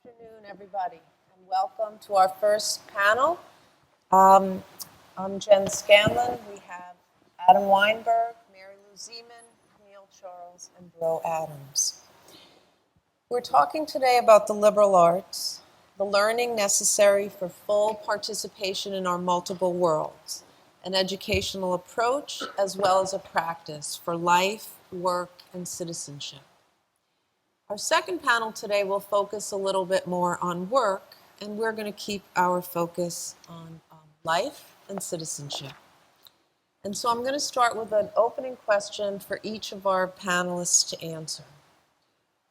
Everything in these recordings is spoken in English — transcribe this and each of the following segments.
afternoon, everybody, and welcome to our first panel. I'm Jen Scanlon. We have Adam Weinberg, Mary Lou Zeeman, Camille Charles, and Bro Adams. We're talking today about the liberal arts, the learning necessary for full participation in our multiple worlds, an educational approach as well as a practice for life, work, and citizenship. Our second panel today will focus a little bit more on work, and we're going to keep our focus on life and citizenship. And so I'm going to start with an opening question for each of our panelists to answer.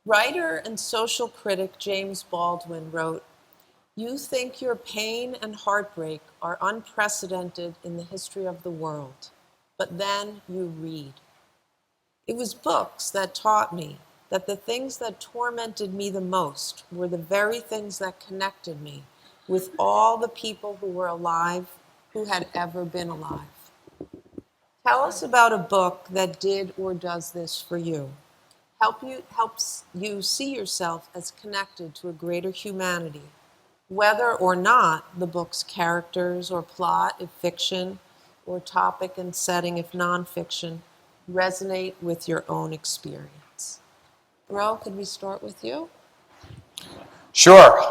Writer and social critic James Baldwin wrote, "You think your pain and heartbreak are unprecedented in the history of the world, but then you read. It was books that taught me that the things that tormented me the most were the very things that connected me with all the people who were alive, who had ever been alive." Tell us about a book that did or does this for you. Helps you see yourself as connected to a greater humanity, whether or not the book's characters or plot, if fiction, or topic and setting, if nonfiction, resonate with your own experience. Bro, could we start with you? Sure.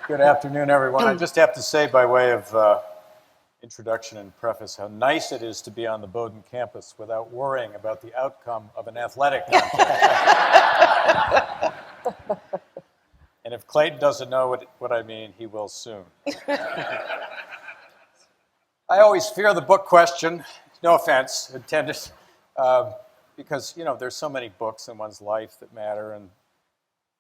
Good afternoon, everyone. I just have to say, by way of introduction and preface, how nice it is to be on the Bowdoin campus without worrying about the outcome of an athletic contest. And if Clayton doesn't know what I mean, he will soon. I always fear the book question. No offense intended. Because, there's so many books in one's life that matter, and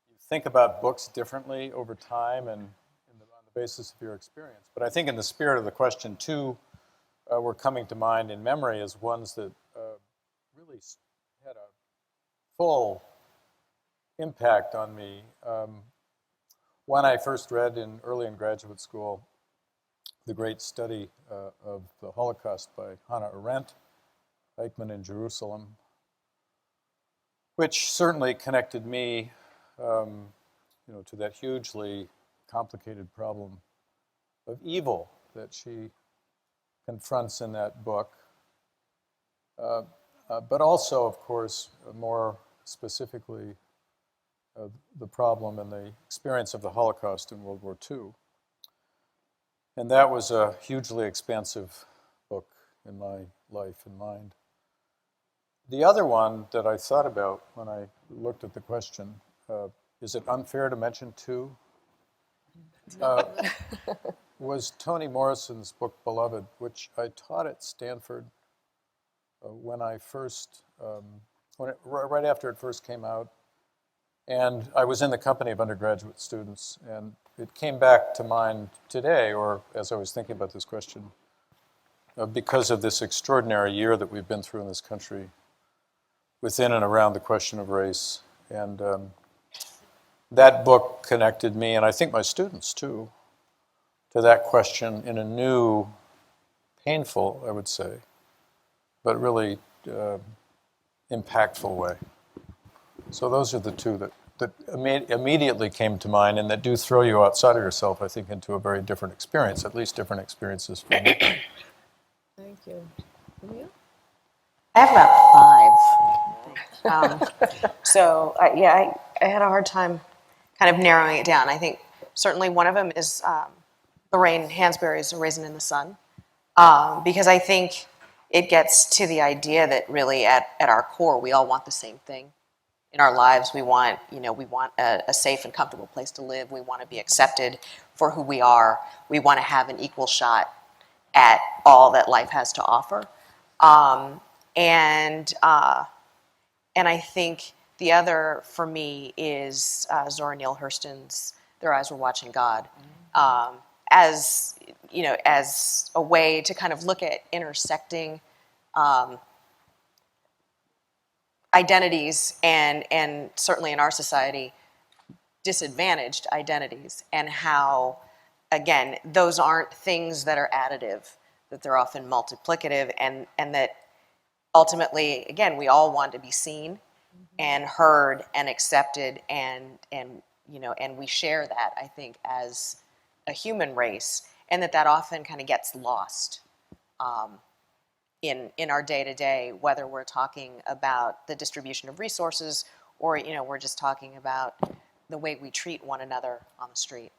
you think about books differently over time and on the basis of your experience. But I think in the spirit of the question, two were coming to mind in memory as ones that really had a full impact on me. One I first read early in graduate school, The Great Study of the Holocaust by Hannah Arendt, Eichmann in Jerusalem, which certainly connected me, to that hugely complicated problem of evil that she confronts in that book. But also, of course, more specifically, the problem and the experience of the Holocaust in World War II. And that was a hugely expansive book in my life and mind. The other one that I thought about when I looked at the question, is it unfair to mention two? Was Toni Morrison's book Beloved, which I taught at Stanford when I first, right after it first came out. And I was in the company of undergraduate students, and it came back to mind today, or as I was thinking about this question, because of this extraordinary year that we've been through in this country within and around the question of race. And that book connected me, and I think my students too, to that question in a new, painful, I would say, but really impactful way. So those are the two that immediately came to mind and that do throw you outside of yourself, I think, into a very different experience, at least different experiences for me. Thank you. And you? I have about 5. I had a hard time kind of narrowing it down. I think certainly one of them is Lorraine Hansberry's A Raisin in the Sun, because I think it gets to the idea that really at our core, we all want the same thing in our lives. We want a safe and comfortable place to live. We want to be accepted for who we are. We want to have an equal shot at all that life has to offer. And I think the other for me is Zora Neale Hurston's Their Eyes Were Watching God, as a way to kind of look at intersecting identities and certainly in our society, disadvantaged identities, and how, again, those aren't things that are additive, that they're often multiplicative, and that ultimately, again, we all want to be seen and heard and accepted and and we share that, I think, as a human race, and that often kind of gets lost in our day-to-day, whether we're talking about the distribution of resources or, we're just talking about the way we treat one another on the street.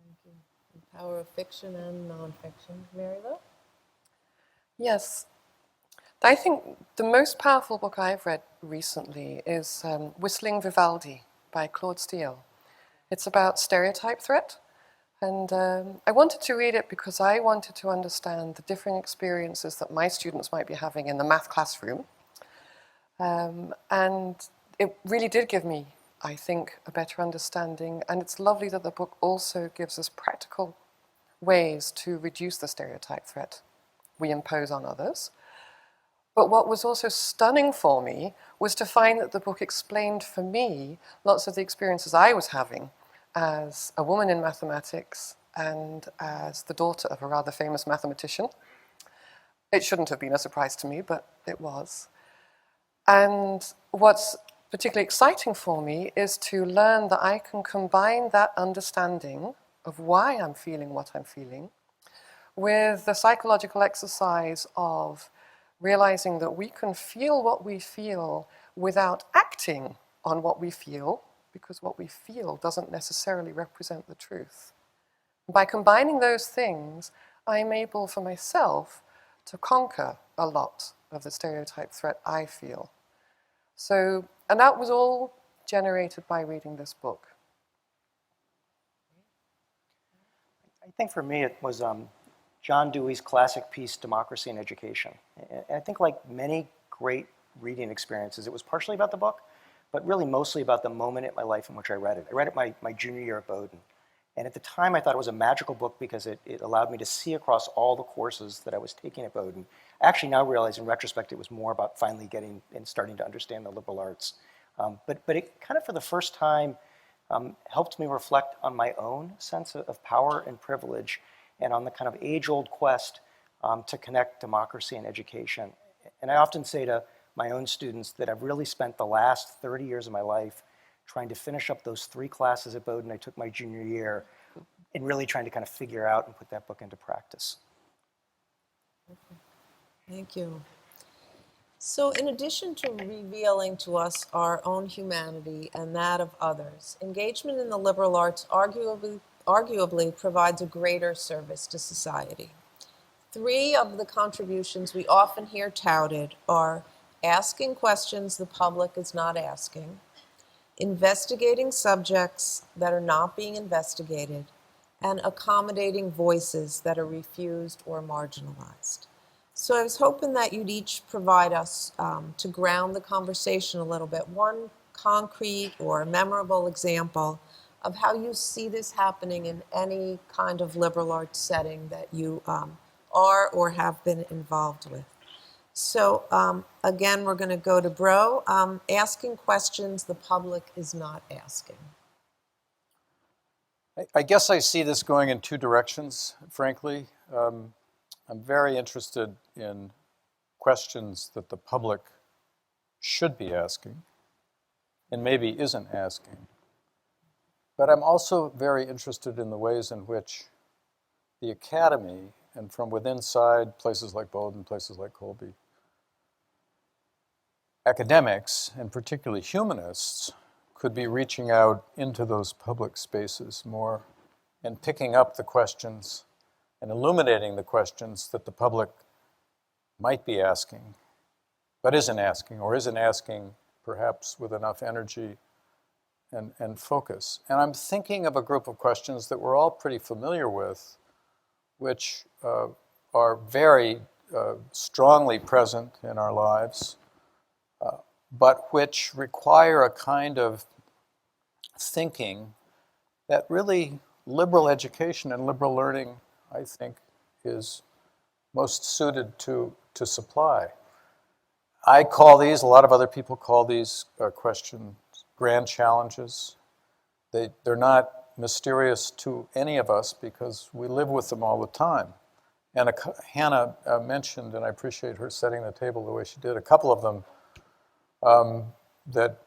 Thank you. The power of fiction and nonfiction. Mary Lou? Yes. I think the most powerful book I've read recently is Whistling Vivaldi by Claude Steele. It's about stereotype threat. And I wanted to read it because I wanted to understand the different experiences that my students might be having in the math classroom. And it really did give me, I think, a better understanding. And it's lovely that the book also gives us practical ways to reduce the stereotype threat we impose on others. But what was also stunning for me was to find that the book explained for me lots of the experiences I was having as a woman in mathematics and as the daughter of a rather famous mathematician. It shouldn't have been a surprise to me, but it was. And what's particularly exciting for me is to learn that I can combine that understanding of why I'm feeling what I'm feeling with the psychological exercise of realizing that we can feel what we feel without acting on what we feel, because what we feel doesn't necessarily represent the truth. By combining those things, I'm able for myself to conquer a lot of the stereotype threat I feel. So, and that was all generated by reading this book. I think for me it was John Dewey's classic piece, Democracy and Education. And I think like many great reading experiences, it was partially about the book, but really mostly about the moment in my life in which I read it. I read it my junior year at Bowdoin. And at the time, I thought it was a magical book because it allowed me to see across all the courses that I was taking at Bowdoin. I actually now realize in retrospect it was more about finally getting and starting to understand the liberal arts. But it kind of, for the first time, helped me reflect on my own sense of power and privilege and on the kind of age-old quest to connect democracy and education. And I often say to my own students that I've really spent the last 30 years of my life trying to finish up those 3 classes at Bowdoin I took my junior year and really trying to kind of figure out and put that book into practice. Thank you. So in addition to revealing to us our own humanity and that of others, engagement in the liberal arts arguably provides a greater service to society. 3 of the contributions we often hear touted are asking questions the public is not asking, investigating subjects that are not being investigated, and accommodating voices that are refused or marginalized. So I was hoping that you'd each provide us, to ground the conversation a little bit, one concrete or memorable example of how you see this happening in any kind of liberal arts setting that you are or have been involved with. So again, we're going to go to Bro, asking questions the public is not asking. I guess I see this going in 2 directions, frankly. I'm very interested in questions that the public should be asking and maybe isn't asking. But I'm also very interested in the ways in which the academy, and from within inside places like Bowdoin, places like Colby, academics, and particularly humanists, could be reaching out into those public spaces more and picking up the questions and illuminating the questions that the public might be asking, but isn't asking, or isn't asking perhaps with enough energy and focus. And I'm thinking of a group of questions that we're all pretty familiar with, which are very strongly present in our lives, but which require a kind of thinking that really liberal education and liberal learning, I think, is most suited to supply. I call these, a lot of other people call these questions grand challenges. They're not mysterious to any of us because we live with them all the time. And Hannah mentioned, and I appreciate her setting the table the way she did, a couple of them that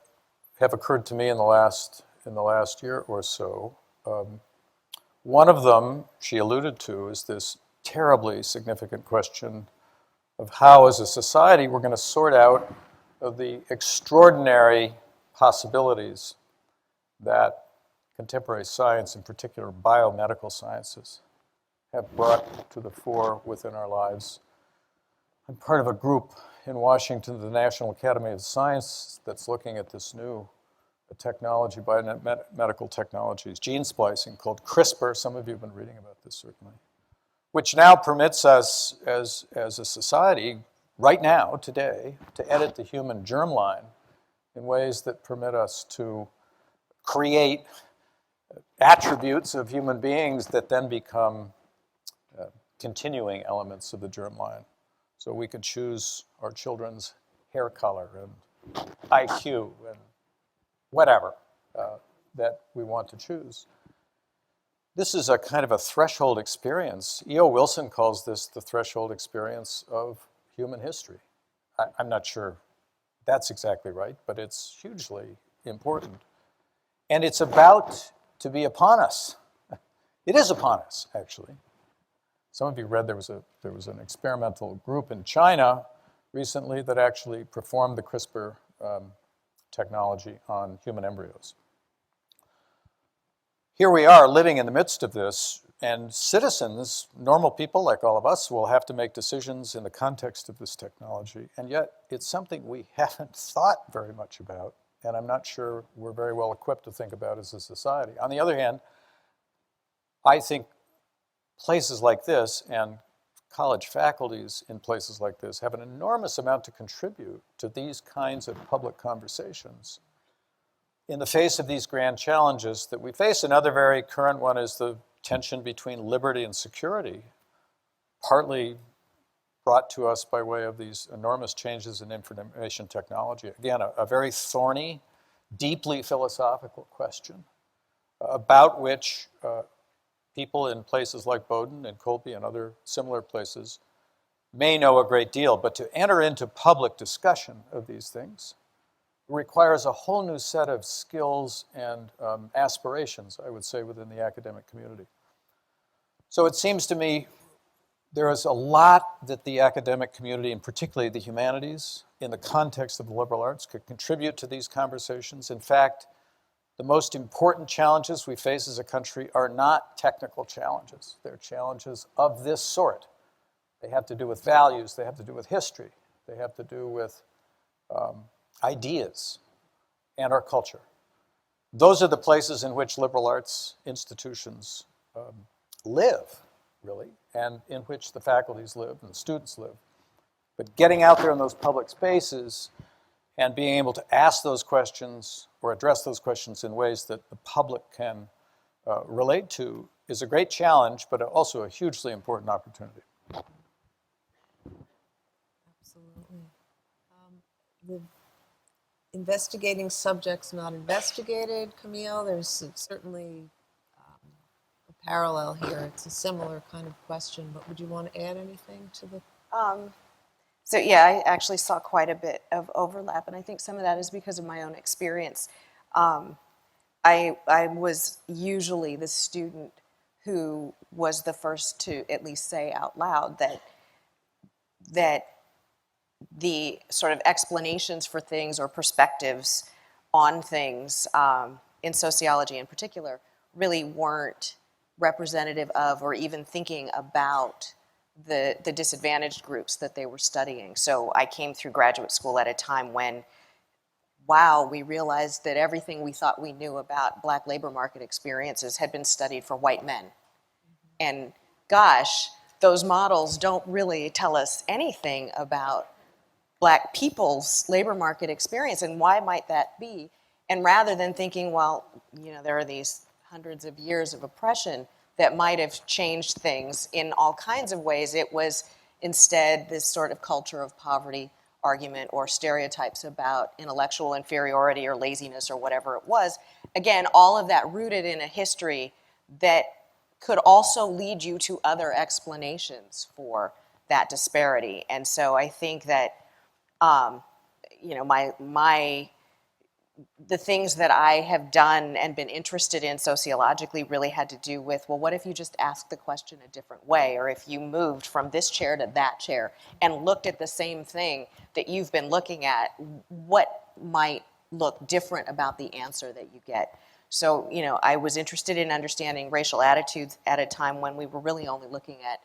have occurred to me in the last year or so. One of them, she alluded to, is this terribly significant question of how, as a society, we're going to sort out the extraordinary possibilities that contemporary science, in particular biomedical sciences, have brought to the fore within our lives. I'm part of a group in Washington, the National Academy of Science, that's looking at this new technology, biomedical technologies, gene splicing, called CRISPR. Some of you have been reading about this, certainly, which now permits us as a society, right now, today, to edit the human germline in ways that permit us to create attributes of human beings that then become continuing elements of the germline. So we could choose our children's hair color and IQ and whatever that we want to choose. This is a kind of a threshold experience. E.O. Wilson calls this the threshold experience of human history. I'm not sure that's exactly right, but it's hugely important. And it's about to be upon us. It is upon us, actually. Some of you read there was an experimental group in China recently that actually performed the CRISPR technology on human embryos. Here we are living in the midst of this, and citizens, normal people like all of us, will have to make decisions in the context of this technology, and yet it's something we haven't thought very much about, and I'm not sure we're very well equipped to think about as a society. On the other hand, I think places like this and college faculties in places like this have an enormous amount to contribute to these kinds of public conversations in the face of these grand challenges that we face. Another very current one is the tension between liberty and security, partly brought to us by way of these enormous changes in information technology. Again, a very thorny, deeply philosophical question about which people in places like Bowdoin and Colby and other similar places may know a great deal, but to enter into public discussion of these things requires a whole new set of skills and aspirations, I would say, within the academic community. So it seems to me there is a lot that the academic community, and particularly the humanities, in the context of the liberal arts, could contribute to these conversations. In fact, the most important challenges we face as a country are not technical challenges. They're challenges of this sort. They have to do with values. They have to do with history. They have to do with ideas and our culture. Those are the places in which liberal arts institutions live, really, and in which the faculties live and the students live. But getting out there in those public spaces and being able to ask those questions or address those questions in ways that the public can relate to is a great challenge, but also a hugely important opportunity. Absolutely. The investigating subjects not investigated, Camille, there's certainly a parallel here. It's a similar kind of question, but would you want to add anything to the... So yeah, I actually saw quite a bit of overlap, and I think some of that is because of my own experience. I was usually the student who was the first to at least say out loud that the sort of explanations for things or perspectives on things in sociology in particular really weren't representative of or even thinking about the disadvantaged groups that they were studying. So I came through graduate school at a time when, wow, we realized that everything we thought we knew about Black labor market experiences had been studied for white men. And gosh, those models don't really tell us anything about Black people's labor market experience, and why might that be? And rather than thinking, well, you know, there are these hundreds of years of oppression that might have changed things in all kinds of ways, it was instead this sort of culture of poverty argument or stereotypes about intellectual inferiority or laziness or whatever it was. Again, all of that rooted in a history that could also lead you to other explanations for that disparity. And so I think that, you know, my the things that I have done and been interested in sociologically really had to do with, well, what if you just asked the question a different way? Or if you moved from this chair to that chair and looked at the same thing that you've been looking at, what might look different about the answer that you get? So, I was interested in understanding racial attitudes at a time when we were really only looking at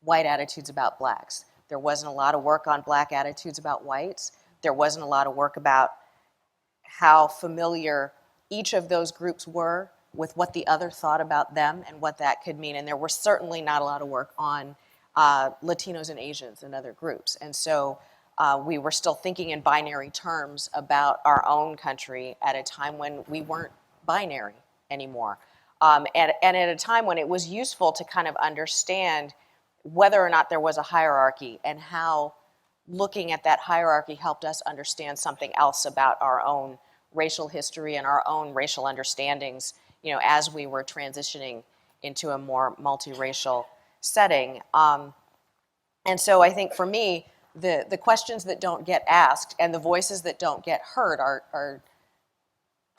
white attitudes about blacks. There wasn't a lot of work on black attitudes about whites. There wasn't a lot of work about how familiar each of those groups were with what the other thought about them and what that could mean. And there was certainly not a lot of work on Latinos and Asians and other groups. And so we were still thinking in binary terms about our own country at a time when we weren't binary anymore. And at a time when it was useful to kind of understand whether or not there was a hierarchy and how looking at that hierarchy helped us understand something else about our own racial history and our own racial understandings, as we were transitioning into a more multiracial setting. And so I think for me, the questions that don't get asked and the voices that don't get heard are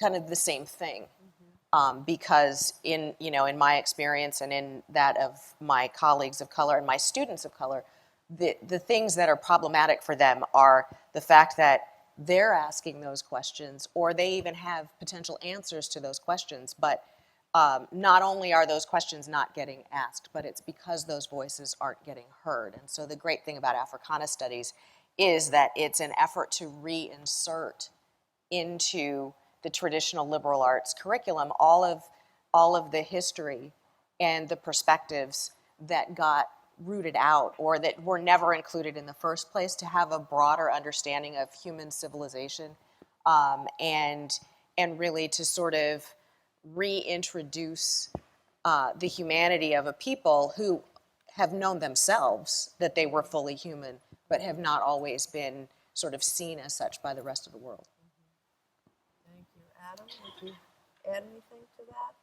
kind of the same thing. Because in my experience and in that of my colleagues of color and my students of color, the things that are problematic for them are the fact that they're asking those questions, or they even have potential answers to those questions, but not only are those questions not getting asked, but it's because those voices aren't getting heard. And so the great thing about Africana studies is that it's an effort to reinsert into the traditional liberal arts curriculum all of the history and the perspectives that got rooted out or that were never included in the first place, to have a broader understanding of human civilization, and really to sort of reintroduce the humanity of a people who have known themselves that they were fully human, but have not always been sort of seen as such by the rest of the world. Thank you. Adam, would you add anything to that?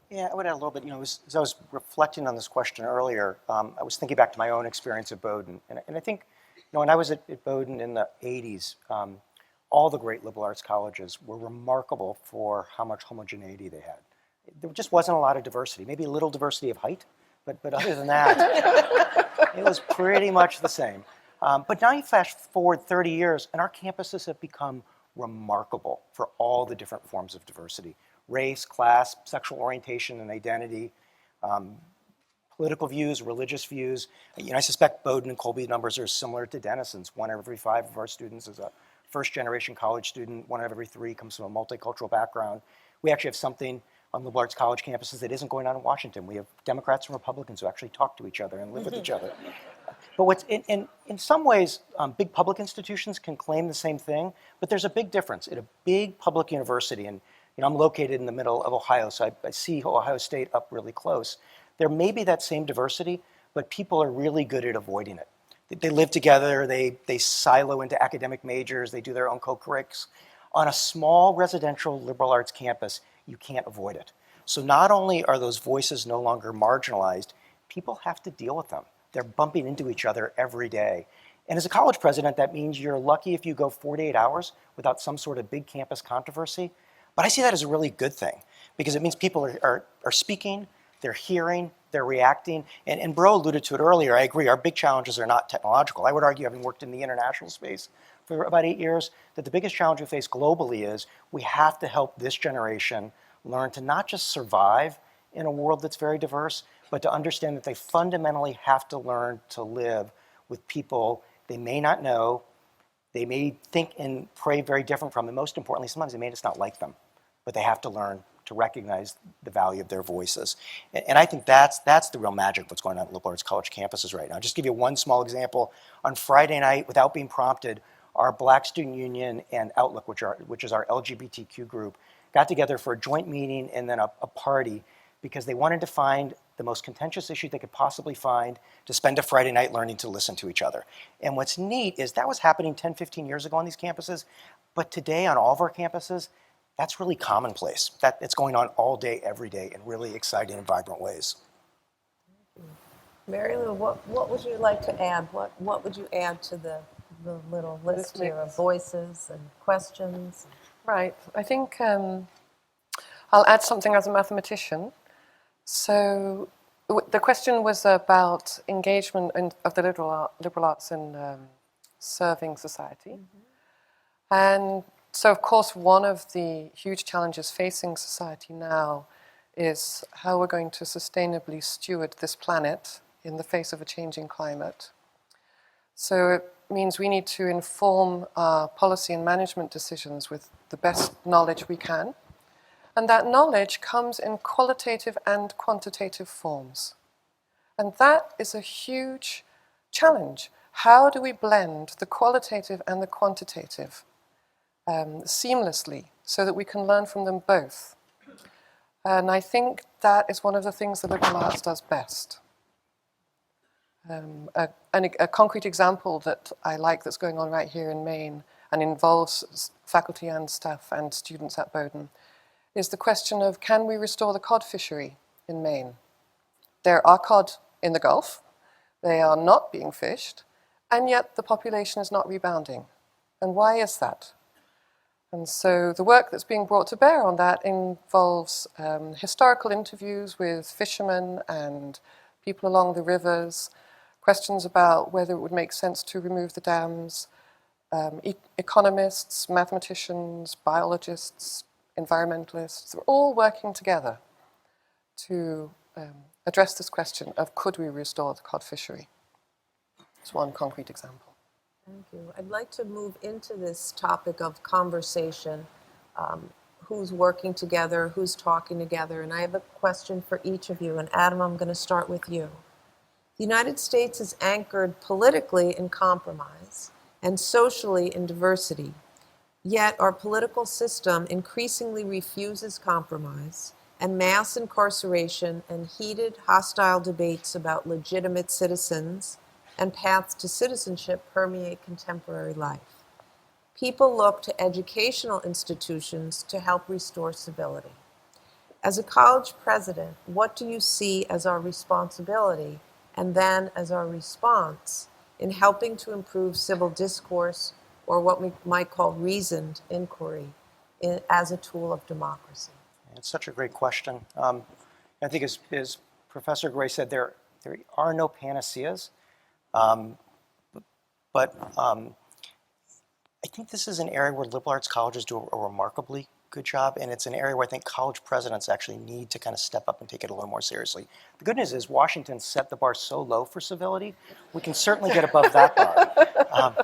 Yeah, I would add a little bit. As I was reflecting on this question earlier, I was thinking back to my own experience at Bowdoin. And I think, when I was at Bowdoin in the 80s, all the great liberal arts colleges were remarkable for how much homogeneity they had. There just wasn't a lot of diversity, maybe a little diversity of height, but other than that, it was pretty much the same. But now you flash forward 30 years, and our campuses have become remarkable for all the different forms of diversity: race, class, sexual orientation and identity, political views, religious views. I suspect Bowdoin and Colby numbers are similar to Denison's. 1 out of every 5 of our students is a first-generation college student. 1 out of every 3 comes from a multicultural background. We actually have something on liberal arts college campuses that isn't going on in Washington. We have Democrats and Republicans who actually talk to each other and live with each other. But what's in some ways, big public institutions can claim the same thing, but there's a big difference. At a big public university, and I'm located in the middle of Ohio, so I see Ohio State up really close. There may be that same diversity, but people are really good at avoiding it. They live together, they silo into academic majors, they do their own co-currics. On a small residential liberal arts campus, you can't avoid it. So not only are those voices no longer marginalized, people have to deal with them. They're bumping into each other every day. And as a college president, that means you're lucky if you go 48 hours without some sort of big campus controversy. But I see that as a really good thing, because it means people are speaking, they're hearing, they're reacting. And Bro alluded to it earlier. I agree, our big challenges are not technological. I would argue, having worked in the international space for about 8 years, that the biggest challenge we face globally is we have to help this generation learn to not just survive in a world that's very diverse, but to understand that they fundamentally have to learn to live with people they may not know, they may think and pray very different from, and most importantly, sometimes they may just not like them, but they have to learn to recognize the value of their voices. And I think that's the real magic of what's going on at liberal arts college campuses right now. I'll just give you one small example. On Friday night, without being prompted, our Black Student Union and Outlook, which is our LGBTQ group, got together for a joint meeting and then a party, because they wanted to find the most contentious issue they could possibly find to spend a Friday night learning to listen to each other. And what's neat is that was happening 10, 15 years ago on these campuses, but today on all of our campuses, that's really commonplace. It's going on all day, every day, in really exciting and vibrant ways. Mary Lou, what would you like to add? What would you add to the little list here of voices and questions? Right. I think I'll add something as a mathematician. So the question was about engagement of the liberal arts in serving society. And so, of course, one of the huge challenges facing society now is how we're going to sustainably steward this planet in the face of a changing climate. So it means we need to inform our policy and management decisions with the best knowledge we can. And that knowledge comes in qualitative and quantitative forms. And that is a huge challenge. How do we blend the qualitative and the quantitative seamlessly so that we can learn from them both? And I think that is one of the things the liberal arts does best. A concrete example that I like that's going on right here in Maine and involves faculty and staff and students at Bowdoin is the question of, can we restore the cod fishery in Maine? There are cod in the Gulf, they are not being fished, and yet the population is not rebounding. And why is that? And so the work that's being brought to bear on that involves historical interviews with fishermen and people along the rivers, questions about whether it would make sense to remove the dams, economists, mathematicians, biologists, environmentalists, they're all working together to address this question of, could we restore the cod fishery? It's one concrete example. Thank you. I'd like to move into this topic of conversation, who's working together, who's talking together, and I have a question for each of you, and Adam, I'm going to start with you. The United States is anchored politically in compromise and socially in diversity. Yet our political system increasingly refuses compromise, and mass incarceration and heated, hostile debates about legitimate citizens and paths to citizenship permeate contemporary life. People look to educational institutions to help restore civility. As a college president, what do you see as our responsibility and then as our response in helping to improve civil discourse, or what we might call reasoned inquiry, as a tool of democracy? It's such a great question. I think as Professor Gray said, there are no panaceas, but I think this is an area where liberal arts colleges do a remarkably good job, and it's an area where I think college presidents actually need to kind of step up and take it a little more seriously. The good news is Washington set the bar so low for civility, we can certainly get above that bar.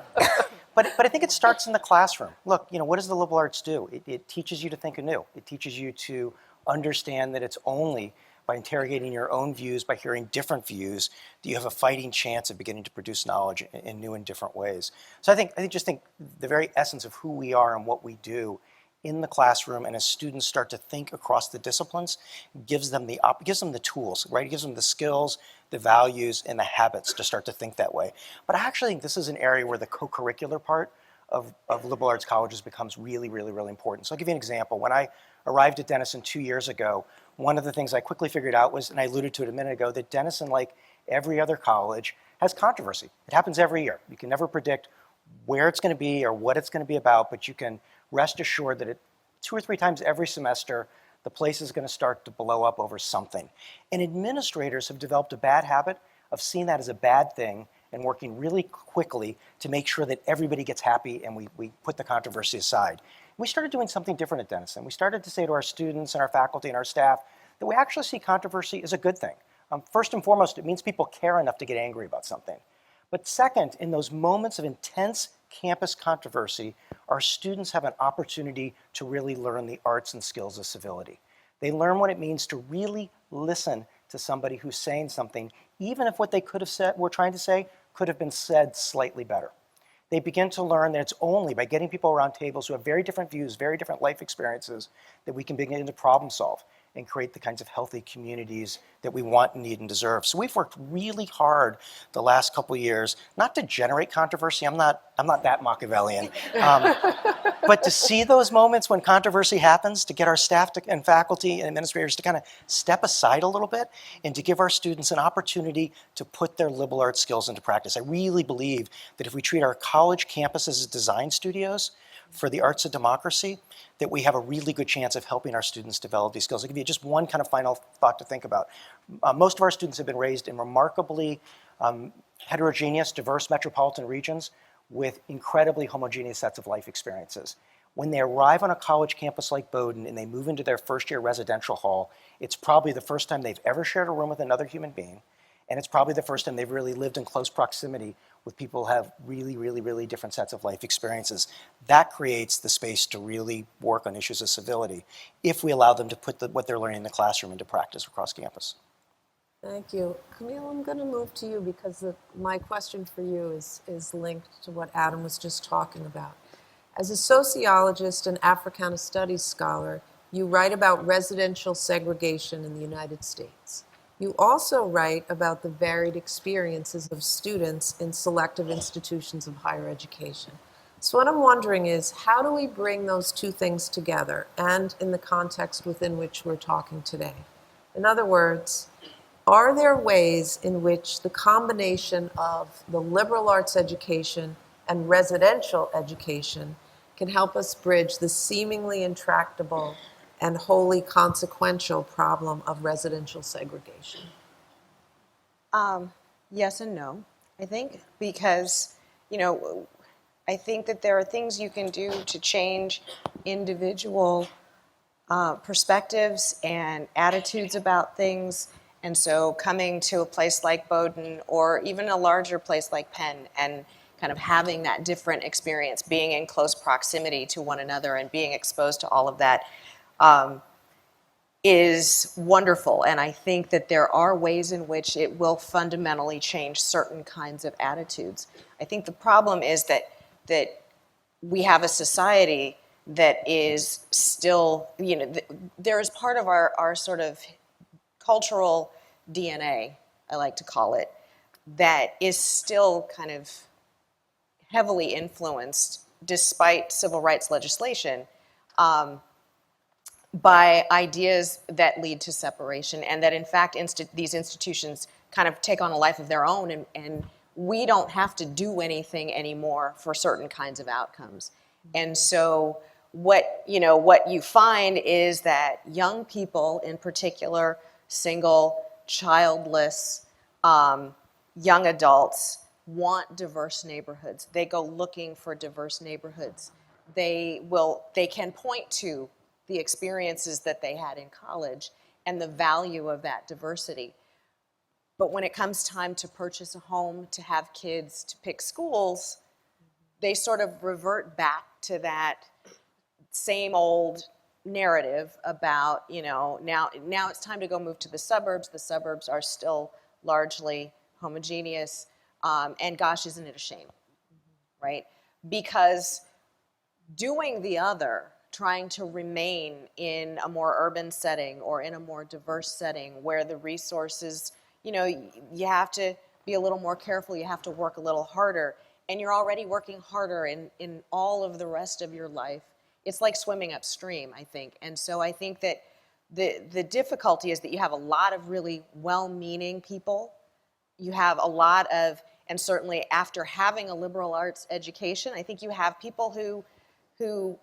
But I think it starts in the classroom. Look, what does the liberal arts do? It teaches you to think anew. It teaches you to understand that it's only by interrogating your own views, by hearing different views, that you have a fighting chance of beginning to produce knowledge in new and different ways. So I think the very essence of who we are and what we do in the classroom, and as students start to think across the disciplines, gives them the tools, right? It gives them the skills, the values, and the habits to start to think that way. But I actually think this is an area where the co-curricular part of liberal arts colleges becomes really, really, really important. So I'll give you an example. When I arrived at Denison 2 years ago, one of the things I quickly figured out was, and I alluded to it a minute ago, that Denison, like every other college, has controversy. It happens every year. You can never predict where it's going to be or what it's going to be about, but you can rest assured that 2 or 3 times every semester, the place is going to start to blow up over something. And administrators have developed a bad habit of seeing that as a bad thing and working really quickly to make sure that everybody gets happy and we put the controversy aside. We started doing something different at Denison. We started to say to our students and our faculty and our staff that we actually see controversy as a good thing. First and foremost, it means people care enough to get angry about something. But second, in those moments of intense campus controversy, our students have an opportunity to really learn the arts and skills of civility. They learn what it means to really listen to somebody who's saying something, even if what they could have said, were trying to say, could have been said slightly better. They begin to learn that it's only by getting people around tables who have very different views, very different life experiences, that we can begin to problem solve and create the kinds of healthy communities that we want, need, and deserve. So we've worked really hard the last couple of years, not to generate controversy. I'm not that Machiavellian, but to see those moments when controversy happens, to get our staff and faculty and administrators to kind of step aside a little bit and to give our students an opportunity to put their liberal arts skills into practice. I really believe that if we treat our college campuses as design studios, for the arts of democracy, that we have a really good chance of helping our students develop these skills. I'll give you just one kind of final thought to think about. Most of our students have been raised in remarkably heterogeneous, diverse metropolitan regions with incredibly homogeneous sets of life experiences. When they arrive on a college campus like Bowdoin and they move into their first year residential hall, it's probably the first time they've ever shared a room with another human being, and it's probably the first time they've really lived in close proximity with people who have really, really, really different sets of life experiences. That creates the space to really work on issues of civility if we allow them to put what they're learning in the classroom into practice across campus. Thank you. Camille, I'm going to move to you because my question for you is linked to what Adam was just talking about. As a sociologist and Africana Studies scholar, you write about residential segregation in the United States. You also write about the varied experiences of students in selective institutions of higher education. So what I'm wondering is, how do we bring those two things together and in the context within which we're talking today? In other words, are there ways in which the combination of the liberal arts education and residential education can help us bridge the seemingly intractable and wholly consequential problem of residential segregation? Yes and no, I think, because, I think that there are things you can do to change individual perspectives and attitudes about things. And so coming to a place like Bowdoin or even a larger place like Penn and kind of having that different experience, being in close proximity to one another and being exposed to all of that is wonderful. And I think that there are ways in which it will fundamentally change certain kinds of attitudes. I think the problem is that we have a society that is still, there is part of our sort of cultural DNA, I like to call it, that is still kind of heavily influenced, despite civil rights legislation, by ideas that lead to separation, and that in fact these institutions kind of take on a life of their own, and we don't have to do anything anymore for certain kinds of outcomes. And so what you find is that young people, in particular, single, childless, young adults, want diverse neighborhoods. They go looking for diverse neighborhoods. They can point to the experiences that they had in college and the value of that diversity. But when it comes time to purchase a home, to have kids, to pick schools, they sort of revert back to that same old narrative about, now it's time to go move to the suburbs. The suburbs are still largely homogeneous, and gosh, isn't it a shame, right? Because doing the other, trying to remain in a more urban setting or in a more diverse setting where the resources, you have to be a little more careful, you have to work a little harder, and you're already working harder in all of the rest of your life. It's like swimming upstream, I think. And so I think that the difficulty is that you have a lot of really well-meaning people. You have a lot of, and certainly after having a liberal arts education, I think you have people who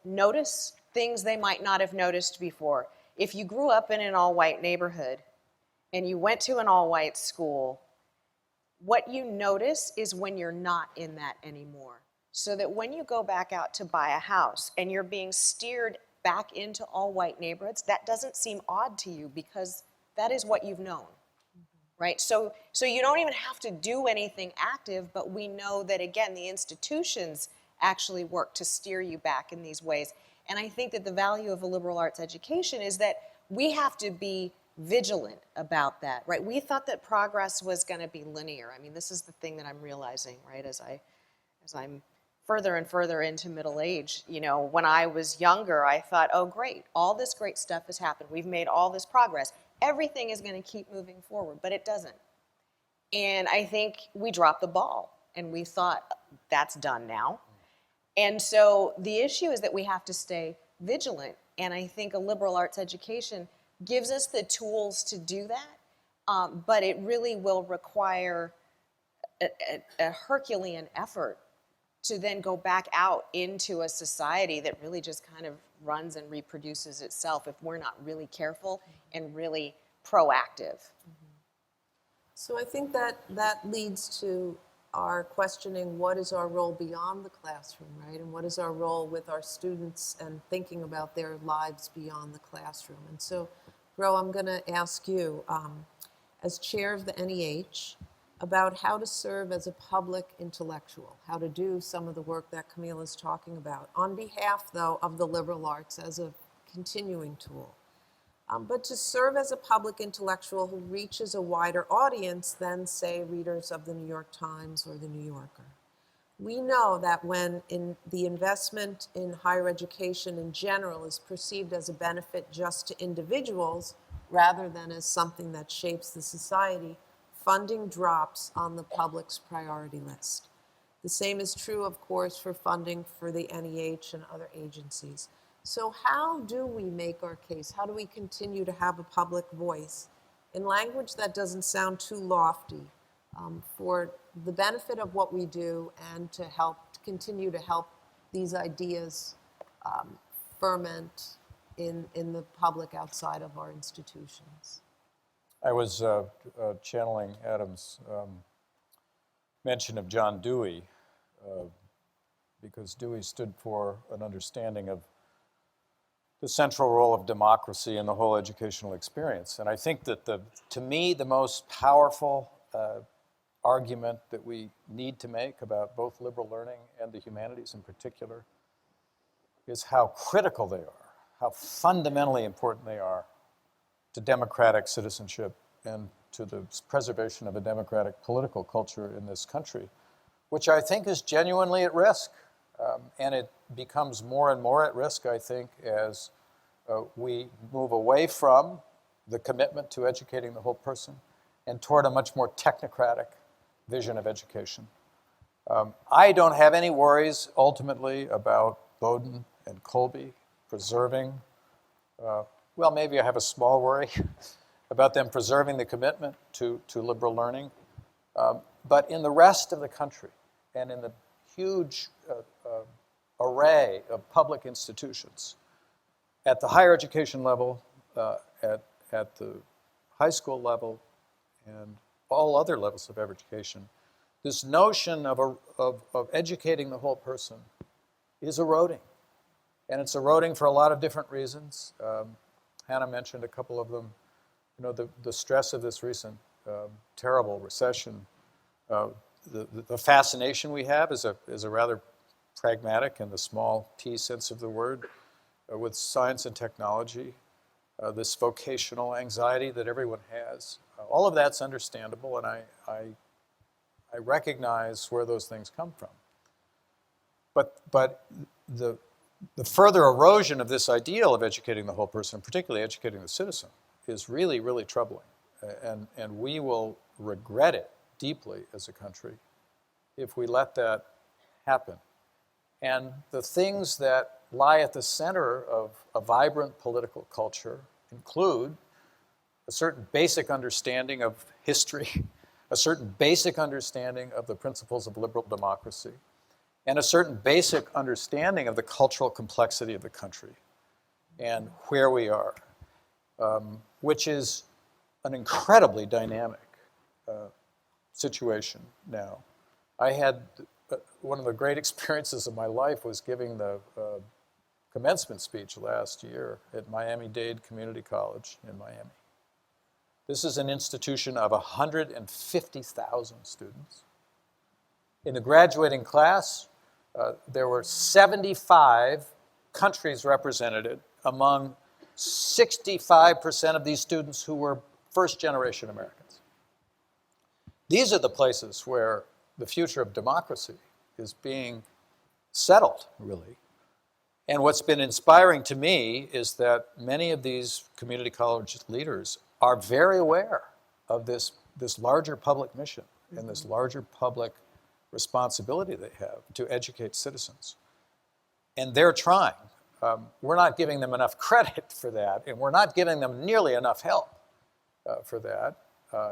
notice things they might not have noticed before. If you grew up in an all-white neighborhood and you went to an all-white school, what you notice is when you're not in that anymore. So that when you go back out to buy a house and you're being steered back into all-white neighborhoods, that doesn't seem odd to you because that is what you've known, right? So you don't even have to do anything active, but we know that, again, the institutions actually work to steer you back in these ways. And I think that the value of a liberal arts education is that we have to be vigilant about that, right? We thought that progress was going to be linear. I mean, this is the thing that I'm realizing, right, as I'm further and further into middle age. When I was younger, I thought, oh, great, all this great stuff has happened. We've made all this progress. Everything is going to keep moving forward, but it doesn't. And I think we dropped the ball, and we thought, that's done now. And so the issue is that we have to stay vigilant, and I think a liberal arts education gives us the tools to do that, but it really will require a Herculean effort to then go back out into a society that really just kind of runs and reproduces itself if we're not really careful and really proactive. So I think that leads to our questioning what is our role beyond the classroom, right? And what is our role with our students and thinking about their lives beyond the classroom. And so, Ro, I'm going to ask you, as chair of the NEH, about how to serve as a public intellectual, how to do some of the work that Camille is talking about, on behalf, though, of the liberal arts as a continuing tool. But to serve as a public intellectual who reaches a wider audience than, say, readers of the New York Times or the New Yorker. We know that when the investment in higher education in general is perceived as a benefit just to individuals rather than as something that shapes the society, funding drops on the public's priority list. The same is true, of course, for funding for the NEH and other agencies. So how do we make our case? How do we continue to have a public voice in language that doesn't sound too lofty for the benefit of what we do and to continue to help these ideas ferment in the public outside of our institutions? I was channeling Adam's mention of John Dewey, because Dewey stood for an understanding of the central role of democracy in the whole educational experience. And I think that to me, the most powerful argument that we need to make about both liberal learning and the humanities in particular is how critical they are, how fundamentally important they are to democratic citizenship and to the preservation of a democratic political culture in this country, which I think is genuinely at risk. And it becomes more and more at risk, I think, as we move away from the commitment to educating the whole person and toward a much more technocratic vision of education. I don't have any worries, ultimately, about Bowdoin and Colby preserving, well, maybe I have a small worry about them preserving the commitment to liberal learning. But in the rest of the country and in the huge array of public institutions at the higher education level, at the high school level, and all other levels of education, this notion of educating the whole person is eroding. And it's eroding for a lot of different reasons. Hannah mentioned a couple of them. You know, the stress of this recent terrible recession, the fascination we have is a rather pragmatic in the small p sense of the word with science and technology, this vocational anxiety that everyone has. All of that's understandable, and I recognize where those things come from. But the further erosion of this ideal of educating the whole person, particularly educating the citizen, is really, really troubling. And we will regret it deeply as a country if we let that happen. And the things that lie at the center of a vibrant political culture include a certain basic understanding of history, a certain basic understanding of the principles of liberal democracy, and a certain basic understanding of the cultural complexity of the country and where we are, which is an incredibly dynamic situation now. I had one of the great experiences of my life was giving the commencement speech last year at Miami-Dade Community College in Miami. This is an institution of 150,000 students. In the graduating class, there were 75 countries represented among 65% of these students who were first-generation Americans. These are the places where the future of democracy is being settled, really. And what's been inspiring to me is that many of these community college leaders are very aware of this larger public mission and this larger public responsibility they have to educate citizens. And they're trying. We're not giving them enough credit for that, and we're not giving them nearly enough help for that.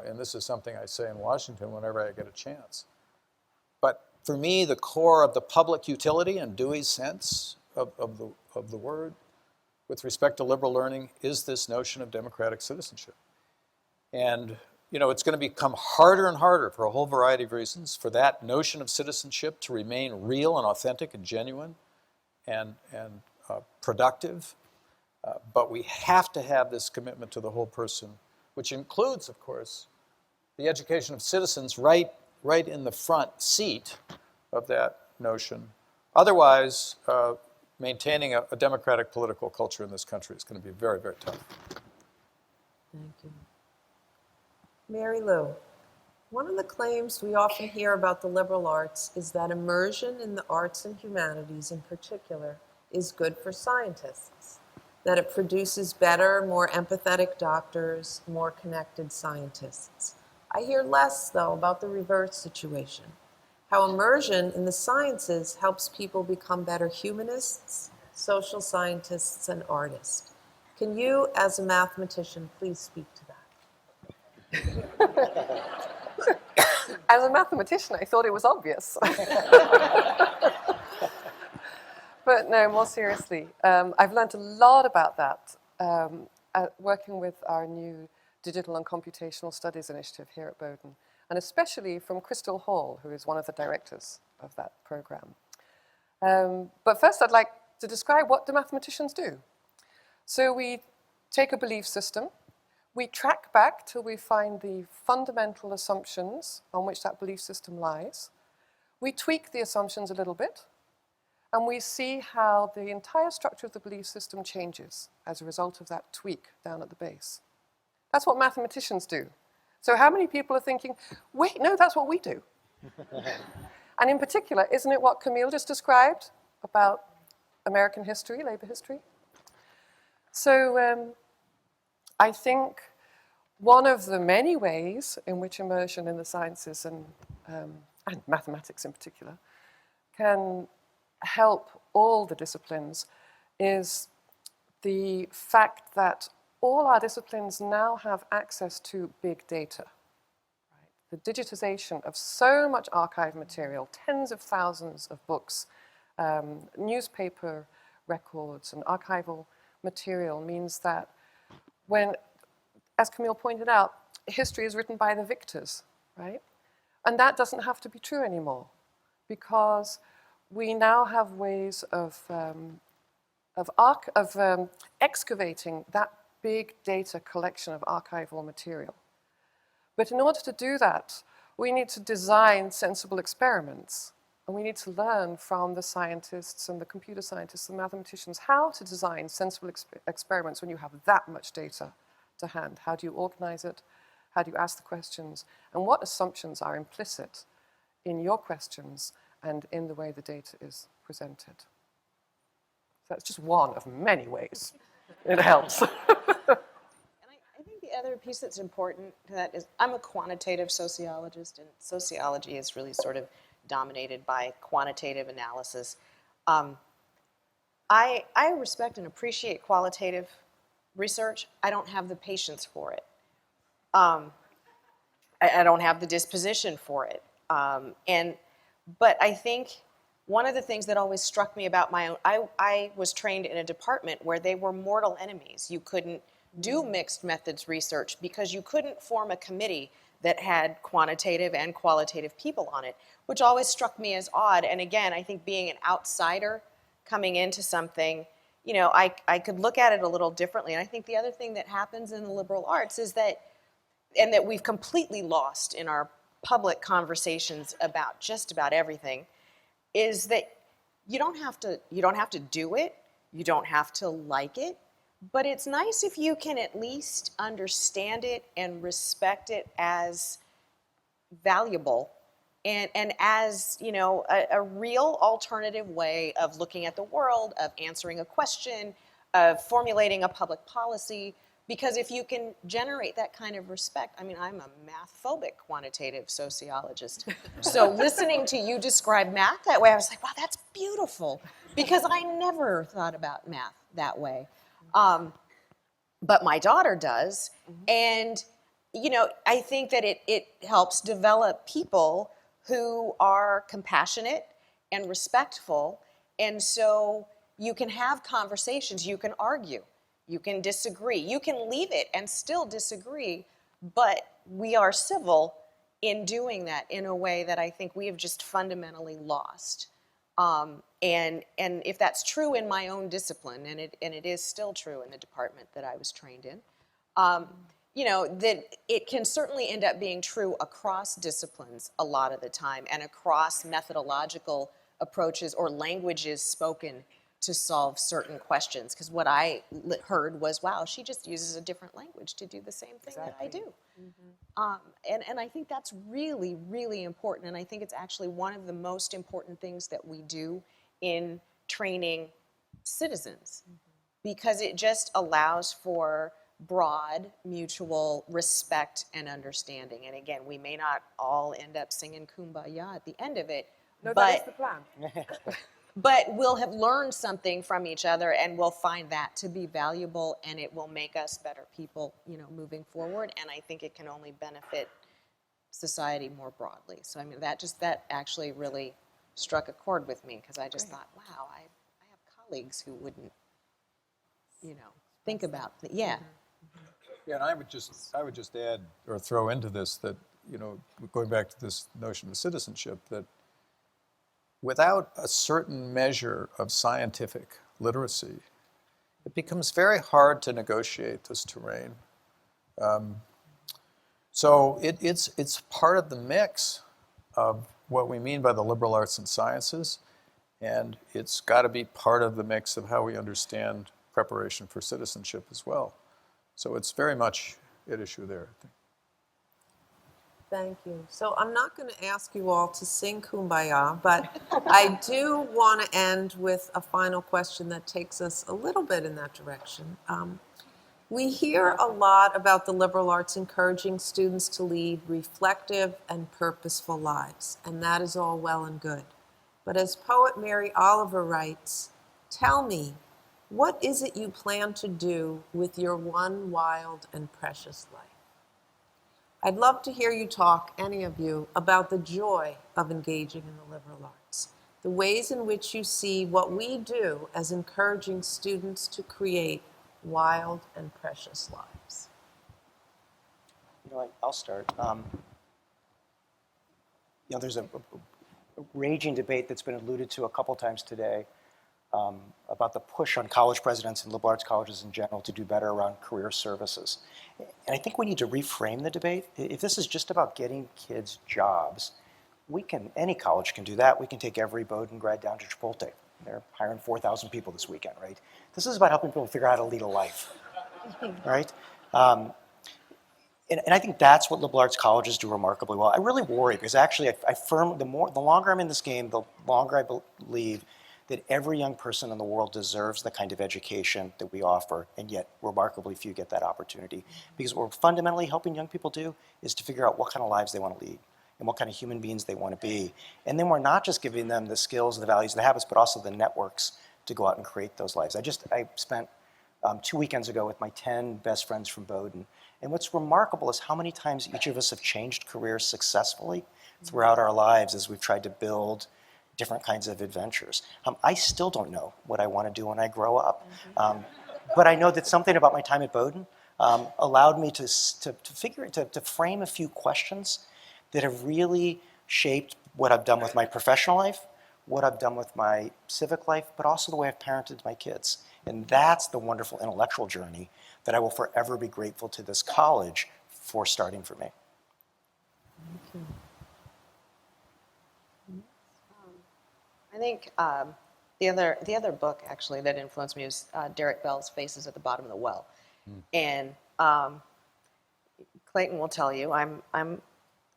And this is something I say in Washington whenever I get a chance. for me, the core of the public utility in Dewey's sense of the word with respect to liberal learning is this notion of democratic citizenship. And it's going to become harder and harder for a whole variety of reasons for that notion of citizenship to remain real and authentic and genuine and productive. But we have to have this commitment to the whole person, which includes, of course, the education of citizens right in the front seat of that notion. Otherwise, maintaining a democratic political culture in this country is going to be very, very tough. Thank you. Mary Lou, one of the claims we often hear about the liberal arts is that immersion in the arts and humanities in particular is good for scientists, that it produces better, more empathetic doctors, more connected scientists. I hear less, though, about the reverse situation, how immersion in the sciences helps people become better humanists, social scientists, and artists. Can you, as a mathematician, please speak to that? As a mathematician, I thought it was obvious. But no, more seriously, I've learned a lot about that working with our new Digital and Computational Studies initiative here at Bowdoin, and especially from Crystal Hall, who is one of the directors of that program. But first, I'd like to describe what do mathematicians do. So we take a belief system, we track back till we find the fundamental assumptions on which that belief system lies. We tweak the assumptions a little bit, and we see how the entire structure of the belief system changes as a result of that tweak down at the base. That's what mathematicians do. So how many people are thinking, wait, no, that's what we do? And in particular, isn't it what Camille just described about American history, labor history? So I think one of the many ways in which immersion in the sciences and mathematics in particular can help all the disciplines is the fact that all our disciplines now have access to big data. Right? The digitization of so much archive material, tens of thousands of books, newspaper records and archival material means that when, as Camille pointed out, history is written by the victors, right? And that doesn't have to be true anymore because we now have ways of excavating that big data collection of archival material. But in order to do that, we need to design sensible experiments. And we need to learn from the scientists and the computer scientists and mathematicians how to design sensible experiments when you have that much data to hand. How do you organize it? How do you ask the questions? And what assumptions are implicit in your questions and in the way the data is presented? So that's just one of many ways it helps. And I think the other piece that's important to that is I'm a quantitative sociologist, and sociology is really sort of dominated by quantitative analysis. I respect and appreciate qualitative research. I don't have the patience for it. I don't have the disposition for it. But I think one of the things that always struck me about my own, I was trained in a department where they were mortal enemies. You couldn't do mixed methods research because you couldn't form a committee that had quantitative and qualitative people on it, which always struck me as odd. And again, I think being an outsider coming into something, I could look at it a little differently. And I think the other thing that happens in the liberal arts is that, and that we've completely lost in our public conversations about just about everything, is that you don't have to do it, you don't have to like it, but it's nice if you can at least understand it and respect it as valuable and as, a real alternative way of looking at the world, of answering a question, of formulating a public policy. Because if you can generate that kind of respect, I'm a math-phobic quantitative sociologist. So listening to you describe math that way, I was like, wow, that's beautiful. Because I never thought about math that way. But my daughter does. And, I think that it helps develop people who are compassionate and respectful. And so you can have conversations, you can argue, you can disagree, you can leave it and still disagree, but we are civil in doing that in a way that I think we have just fundamentally lost. And if that's true in my own discipline, and it is still true in the department that I was trained in, you know, that it can certainly end up being true across disciplines a lot of the time and across methodological approaches or languages spoken to solve certain questions. Because what I heard was, wow, she just uses a different language to do the same thing that I do. And I think that's really, really important. And I think it's actually one of the most important things that we do in training citizens, because it just allows for broad mutual respect and understanding. And again, we may not all end up singing Kumbaya at the end of it, No, but that is the plan. but we'll have learned something from each other, and we'll find that to be valuable, and it will make us better people, you know, moving forward. And I think it can only benefit society more broadly. So I mean, that actually really struck a chord with me, because I just thought, wow, I have colleagues who wouldn't, you know, think about yeah. Yeah, and I would just add or throw into this that, you know, going back to this notion of citizenship, that without a certain measure of scientific literacy, it becomes very hard to negotiate this terrain. So it's part of the mix of what we mean by the liberal arts and sciences, and it's got to be part of the mix of how we understand preparation for citizenship as well. So it's very much at issue there, I think. Thank you. So I'm not going to ask you all to sing Kumbaya, but I do want to end with a final question that takes us a little bit in that direction. We hear a lot about the liberal arts encouraging students to lead reflective and purposeful lives, and that is all well and good. But as poet Mary Oliver writes, tell me, what is it you plan to do with your one wild and precious life? I'd love to hear you talk, any of you, about the joy of engaging in the liberal arts, the ways in which you see what we do as encouraging students to create wild and precious lives. You know what, I'll start. You know, there's a raging debate that's been alluded to a couple times today about the push on college presidents and liberal arts colleges in general to do better around career services. And I think we need to reframe the debate. If this is just about getting kids jobs, any college can do that. We can take every Bowdoin grad down to Chipotle. They're hiring 4,000 people this weekend, right? This is about helping people figure out how to lead a life, right? And I think that's what liberal arts colleges do remarkably well. I really worry because actually the longer I'm in this game, the longer I believe that every young person in the world deserves the kind of education that we offer, and yet remarkably few get that opportunity. Because what we're fundamentally helping young people do is to figure out what kind of lives they want to lead and what kind of human beings they want to be. And then we're not just giving them the skills, the values, the habits, but also the networks to go out and create those lives. I spent 2 weekends ago with my 10 best friends from Bowdoin. And what's remarkable is how many times each of us have changed careers successfully throughout our lives as we've tried to build different kinds of adventures. I still don't know what I want to do when I grow up. But I know that something about my time at Bowdoin allowed me to frame a few questions that have really shaped what I've done with my professional life, what I've done with my civic life, but also the way I've parented my kids. And that's the wonderful intellectual journey that I will forever be grateful to this college for starting for me. Thank you. I think the other book actually that influenced me was Derek Bell's Faces at the Bottom of the Well. And Clayton will tell you, I'm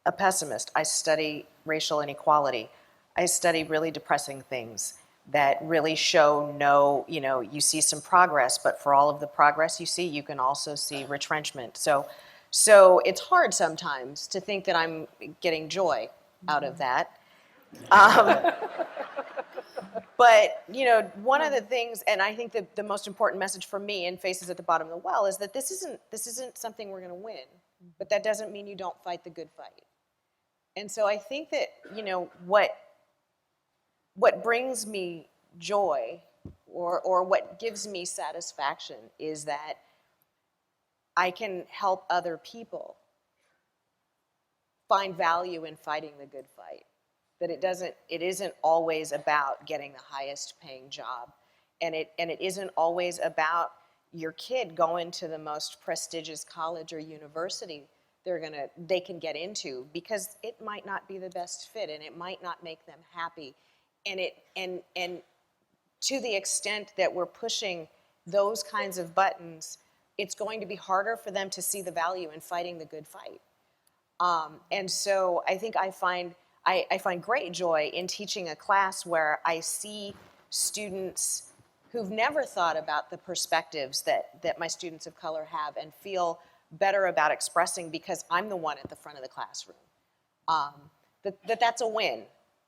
a pessimist. I study racial inequality. I study really depressing things that really show you see some progress, but for all of the progress you see, you can also see retrenchment. So it's hard sometimes to think that I'm getting joy out of that. But, one of the things, and I think that the most important message for me in Faces at the Bottom of the Well is that this isn't something we're going to win, but that doesn't mean you don't fight the good fight. And so I think that, what brings me joy or what gives me satisfaction is that I can help other people find value in fighting the good fight. That it isn't always about getting the highest paying job. And it isn't always about your kid going to the most prestigious college or university they can get into, because it might not be the best fit and it might not make them happy. And to the extent that we're pushing those kinds of buttons, it's going to be harder for them to see the value in fighting the good fight. And so I think I find great joy in teaching a class where I see students who've never thought about the perspectives that my students of color have and feel better about expressing because I'm the one at the front of the classroom. That's a win,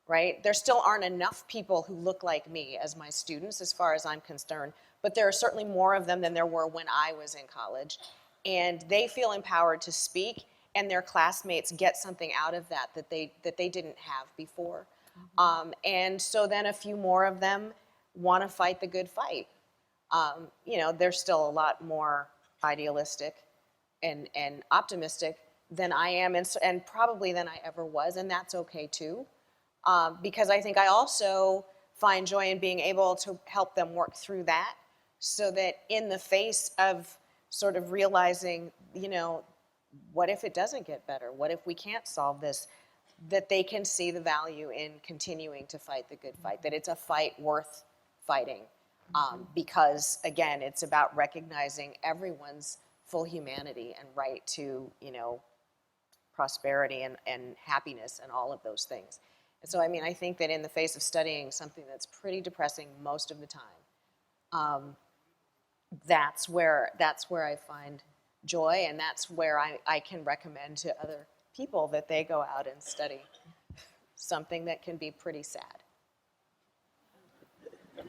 right? There still aren't enough people who look like me as my students as far as I'm concerned, but there are certainly more of them than there were when I was in college. And they feel empowered to speak, and their classmates get something out of that they didn't have before. And so then a few more of them want to fight the good fight. They're still a lot more idealistic and optimistic than I am, and probably than I ever was, and that's okay too. Because I think I also find joy in being able to help them work through that, so that in the face of sort of realizing, what if it doesn't get better? What if we can't solve this? That they can see the value in continuing to fight the good fight, that it's a fight worth fighting. Because, again, it's about recognizing everyone's full humanity and right to, prosperity and happiness and all of those things. And so, I think that in the face of studying something that's pretty depressing most of the time, that's where I find joy, and that's where I can recommend to other people that they go out and study something that can be pretty sad.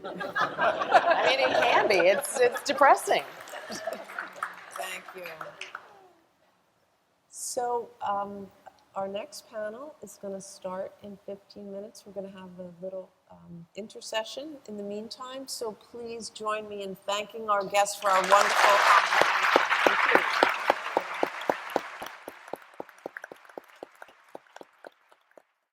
It can be. It's depressing. Thank you. So our next panel is going to start in 15 minutes. We're going to have a little intercession in the meantime. So please join me in thanking our guests for our wonderful conversation.